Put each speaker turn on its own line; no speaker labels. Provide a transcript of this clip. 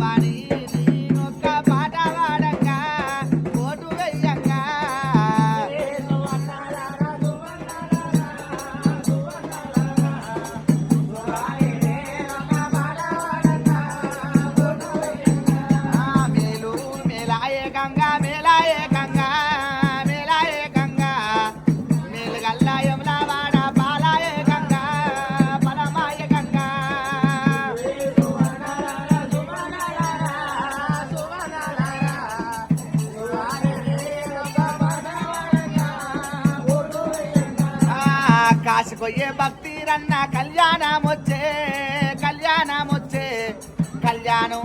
వాణి నీనొక్క పాట వాడంగా ఓటు వెయ్యంగా మేలు మేలాయే గంగా మేలాయే గంగా మేలాయే గంగా మేలు గల్లాయంలా వాడ పాలాయే గంగా పరమాయే గంగా కాసుకొయ్యే భక్తి రన్న కళ్యాణం వచ్చే కళ్యాణం వచ్చే కళ్యాణం